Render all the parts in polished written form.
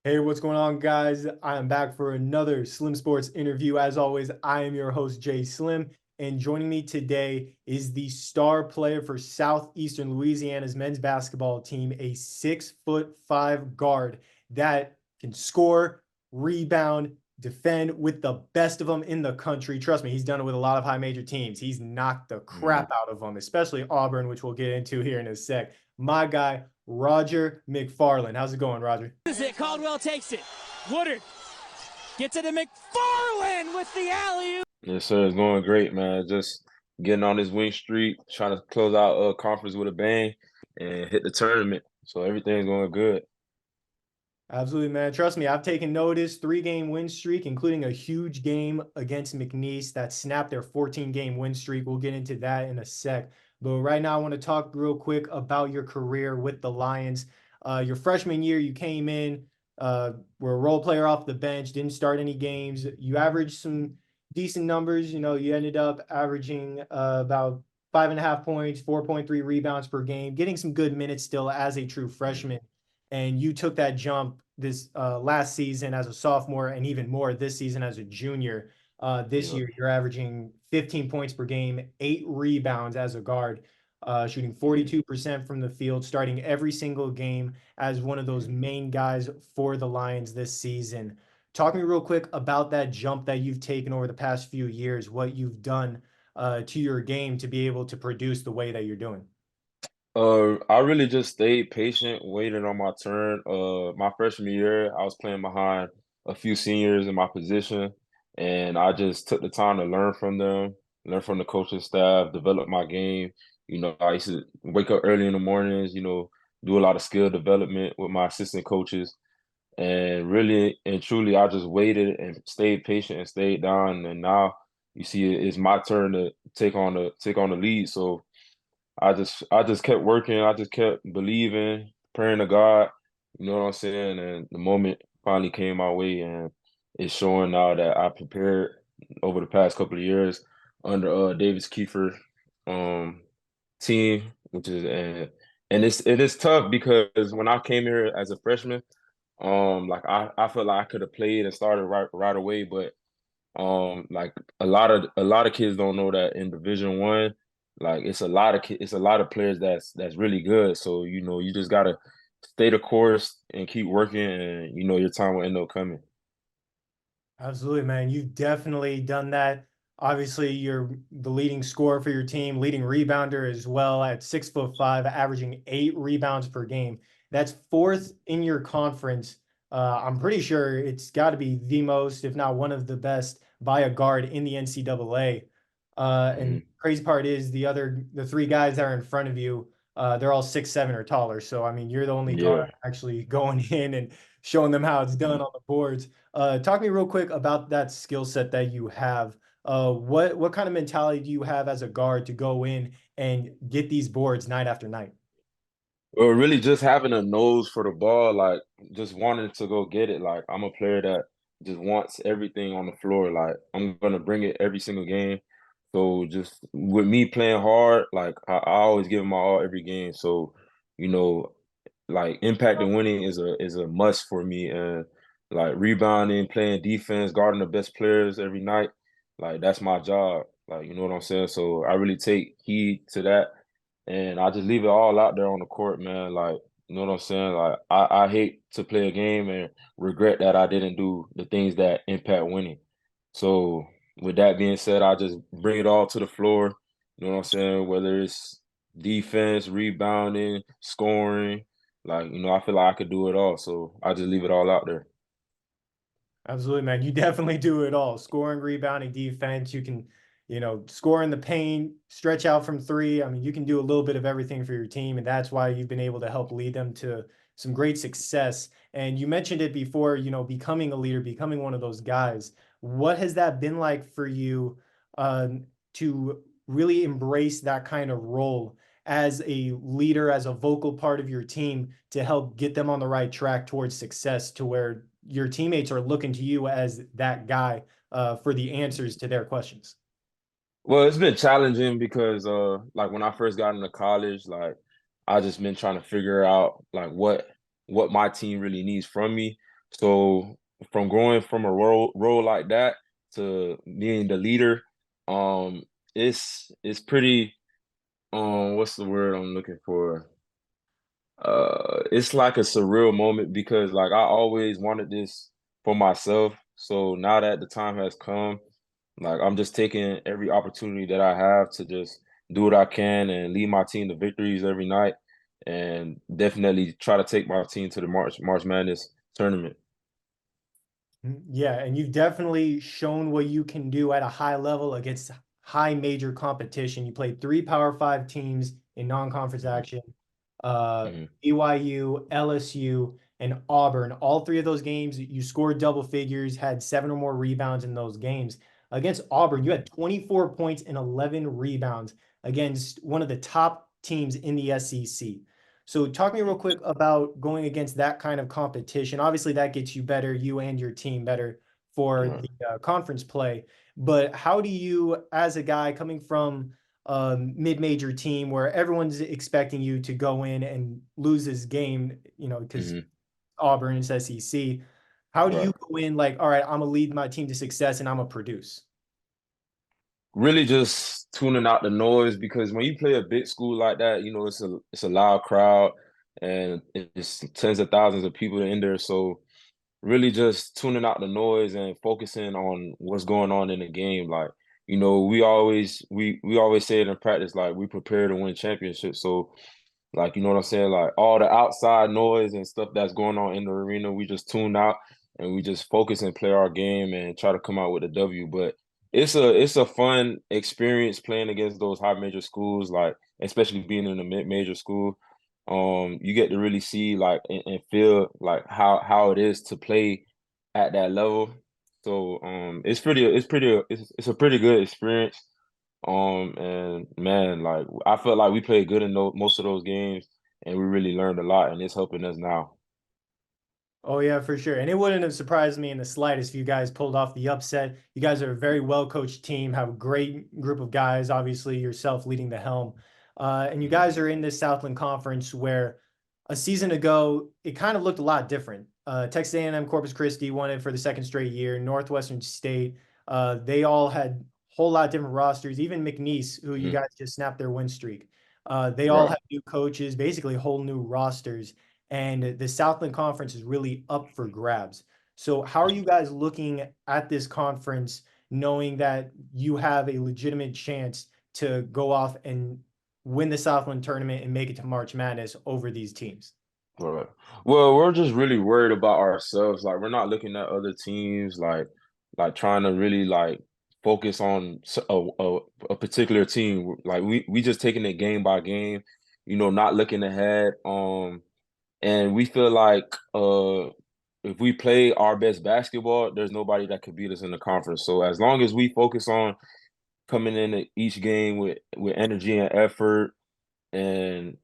Hey, what's going on, guys? I am back for another Slim Sports interview. As always, I am your host, Jay Slim, and joining me today is the star player for Southeastern Louisiana's men's basketball team, a 6'5" guard that can score, rebound, defend with the best of them in the country. Trust me, he's done it with a lot of high major teams. He's knocked the Mhm. crap out of them, especially Auburn, which we'll get into here in a sec. My guy, Roger McFarlane. How's it going, Roger? Is it? Caldwell takes it. Woodard gets it to McFarlane with the alley-oop. Yes, sir. It's going great, man. Just getting on this win streak, trying to close out a conference with a bang and hit the tournament. So everything's going good. Absolutely, man. Trust me, I've taken notice. 3-game win streak, including a huge game against McNeese that snapped their 14-game win streak. We'll get into that in a sec. But right now, I want to talk real quick about your career with the Lions. Your freshman year, you came in, were a role player off the bench, didn't start any games. You averaged some decent numbers. You ended up averaging about 5.5 points, 4.3 rebounds per game, getting some good minutes still as a true Mhm. freshman, and you took that jump this last season as a sophomore and even more this season as a junior. This Yeah. year, you're averaging 15 points per game, 8 rebounds as a guard, shooting Mhm. 42% from the field, starting every single game as one of those Mhm. main guys for the Lions this season. Talk me real quick about that jump that you've taken over the past few years, what you've done to your game to be able to produce the way that you're doing. I really just stayed patient, waited on my turn. My freshman year, I was playing behind a few seniors in my position, and I just took the time to learn from them, learn from the coaching staff, develop my game. I used to wake up early in the mornings, do a lot of skill development with my assistant coaches. And really and truly, I just waited and stayed patient and stayed down. And now you see it's my turn to take on the lead. So I just kept working. I just kept believing, praying to God. You know what I'm saying? And the moment finally came my way, and it's showing now that I prepared over the past couple of years under Davis Kiefer um team, which is and it is tough because when I came here as a freshman, like I felt like I could have played and started right away, but like a lot of kids don't know that in Division 1, like it's a lot of players that's really good. So you just gotta stay the course and keep working, and your time will end up coming. Absolutely, man. You've definitely done that. Obviously, you're the leading scorer for your team, leading rebounder as well at 6'5", averaging 8 rebounds per game. That's fourth in your conference. I'm pretty sure it's got to be the most, if not one of the best, by a guard in the NCAA. And Mhm. crazy part is the three guys that are in front of you, they're all 6'7" or taller. So I mean, you're the only Yeah. guard actually going in and showing them how it's done Mhm. on the boards. Talk to me real quick about that skill set that you have. What kind of mentality do you have as a guard to go in and get these boards night after night? Or really just having a nose for the ball, like just wanting to go get it. Like I'm a player that just wants everything on the floor. Like I'm gonna bring it every single game. So just with me playing hard, like I always give it my all every game. So, you know, like impact and winning is a must for me. And like rebounding, playing defense, guarding the best players every night, like that's my job. Like you know what I'm saying? So I really take heed to that, and I just leave it all out there on the court, man. Like, you know what I'm saying? Like, I hate to play a game and regret that I didn't do the things that impact winning. So, with that being said, I just bring it all to the floor. You know what I'm saying? Whether it's defense, rebounding, scoring, like, I feel like I could do it all. So, I just leave it all out there. Absolutely, man. You definitely do it all. Scoring, rebounding, defense. You can, score in the paint, stretch out from three. I mean, you can do a little bit of everything for your team, and that's why you've been able to help lead them to some great success. And you mentioned it before, becoming a leader, becoming one of those guys. What has that been like for you, to really embrace that kind of role as a leader, as a vocal part of your team to help get them on the right track towards success, to where your teammates are looking to you as that guy for the answers to their questions? Well, it's been challenging because like when I first got into college, like I just been trying to figure out like what my team really needs from me. So from growing from a role like that to being the leader, um, it's pretty what's the word I'm looking for? It's like a surreal moment because like I always wanted this for myself. So now that the time has come, like I'm just taking every opportunity that I have to just do what I can and lead my team to victories every night, and definitely try to take my team to the March Madness tournament. Yeah, and you've definitely shown what you can do at a high level against high major competition. You played three Power Five teams in non-conference Hmm. action, uh, Hmm. BYU, LSU, and Auburn. All three of those games, you scored double figures, had 7 or more rebounds in those games. Against Auburn, you had 24 points and 11 rebounds against one of the top teams in the SEC. So talk to me real quick about going against that kind of competition. Obviously, that gets you better, you and your team better for Right. the conference play. But how do you, as a guy coming from a mid-major team where everyone's expecting you to go in and lose this game, because Hmm. Auburn is SEC, how do you Right. go in like, all right, I'm gonna lead my team to success and I'm gonna produce? Really just tuning out the noise because when you play a big school like that, it's a loud crowd and it's tens of thousands of people in there. So really just tuning out the noise and focusing on what's going on in the game. Like, we always say it in practice, like we prepare to win championships. So like, you know what I'm saying? Like all the outside noise and stuff that's going on in the arena, we just tune out and we just focus and play our game and try to come out with a W. But it's a fun experience playing against those high major schools, like especially being in a mid-major school. You get to really see like and feel like how it is to play at that level. So it's a pretty good experience. And man, like I felt like we played good in most of those games, and we really learned a lot, and it's helping us now. Oh yeah, for sure. And it wouldn't have surprised me in the slightest if you guys pulled off the upset. You guys are a very well coached team, have a great group of guys, obviously yourself leading the helm. And you Mhm. guys are in this Southland Conference where a season ago it kind of looked a lot different. Texas A&M Corpus Christi won it for the second straight year. Northwestern State, they all had a whole lot different rosters. Even McNeese, who you Mhm. guys just snapped their win streak, they all Right. have new coaches, basically whole new rosters, and the Southland Conference is really up for grabs. So, how are you guys looking at this conference, knowing that you have a legitimate chance to go off and win the Southland tournament and make it to March Madness over these teams? Right. Well, we're just really worried about ourselves. Like we're not looking at other teams, like trying to really like focus on a particular team. Like we just taking it game by game, not looking ahead. And we feel like if we play our best basketball, there's nobody that could beat us in the conference. So as long as we focus on coming in each game with energy and effort and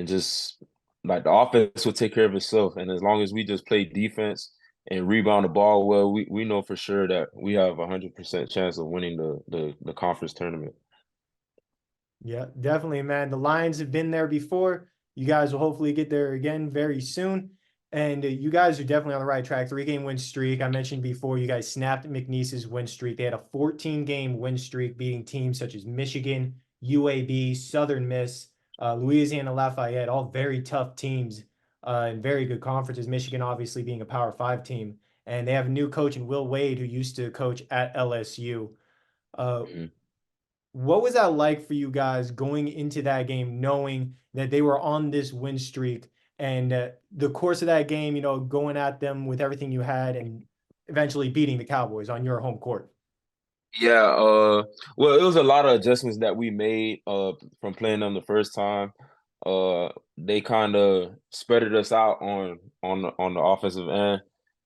just like the offense will take care of itself. And as long as we just play defense and rebound the ball well, we know for sure that we have 100% chance of winning the conference tournament. Yeah, definitely, man. The Lions have been there before. You guys will hopefully get there again very soon. And you guys are definitely on the right track. 3 game win streak. I mentioned before, you guys snapped McNeese's win streak. They had a 14-game win streak, beating teams such as Michigan, UAB, Southern Miss, Louisiana Lafayette, all very tough teams and very good conferences. Michigan, obviously, being a Power Five team. And they have a new coach in Will Wade, who used to coach at LSU. Uh, Mhm. what was that like for you guys going into that game, knowing that they were on this win streak and the course of that game, going at them with everything you had and eventually beating the Cowboys on your home court? Yeah, well, it was a lot of adjustments that we made from playing them the first time. They kind of spreaded us out on the offensive end,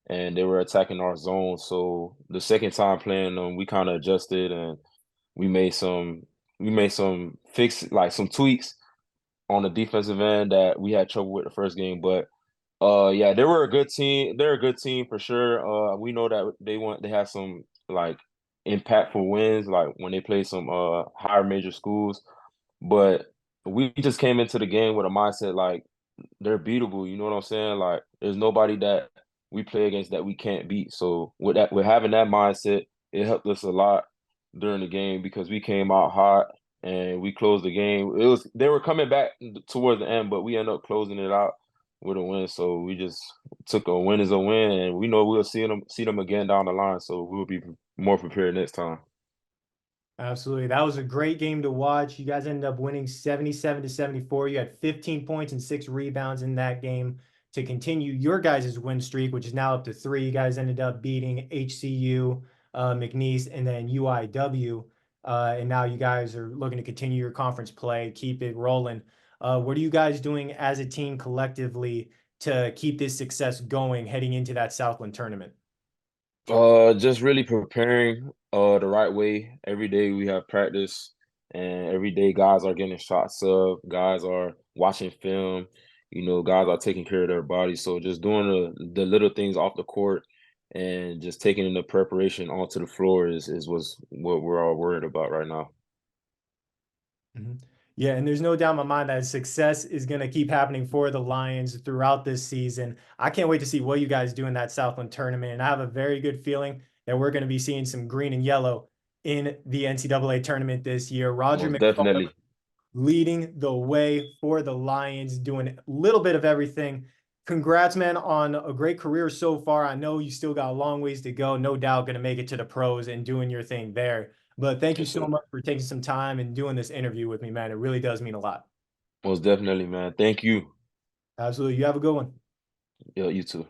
and they were attacking our zone. So the second time playing them, we kind of adjusted and we made some we made some fix like some tweaks on the defensive end that we had trouble with the first game. But yeah, they were a good team. They're a good team for sure. We know that they have some like impactful wins, like when they play some higher major schools. But we just came into the game with a mindset like they're beatable. You know what I'm saying? Like there's nobody that we play against that we can't beat. So with having that mindset, it helped us a lot during the game because we came out hot and we closed the game. They were coming back towards the end, but we ended up closing it out with a win. So we just took a win as a win, and we know we'll see them again down the line. So we'll be more prepared next time. Absolutely. That was a great game to watch. You guys ended up winning 77-74. You had 15 points and 6 rebounds in that game to continue your guys' win streak, which is now up to 3. You guys ended up beating HCU, McNeese, and then UIW. And now you guys are looking to continue your conference play, keep it rolling. What are you guys doing as a team collectively to keep this success going heading into that Southland tournament? Just really preparing the right way. Every day we have practice, and every day guys are getting shots up, guys are watching film, guys are taking care of their bodies. So just doing the little things off the court and just taking the preparation onto the floor is what we're all worried about right now. Yeah, and there's no doubt in my mind that success is going to keep happening for the Lions throughout this season. I can't wait to see what you guys do in that Southland tournament. And I have a very good feeling that we're going to be seeing some green and yellow in the NCAA tournament this year. Roger Most McFarlane definitely. leading the way for the Lions, doing a little bit of everything. Congrats, man, on a great career so far. I know you still got a long ways to go. No doubt going to make it to the pros and doing your thing there. But thank you Yes, so sir. much for taking some time and doing this interview with me, man. It really does mean a lot. Most definitely, man. Thank you. Absolutely. You have a good one. Yeah, you too.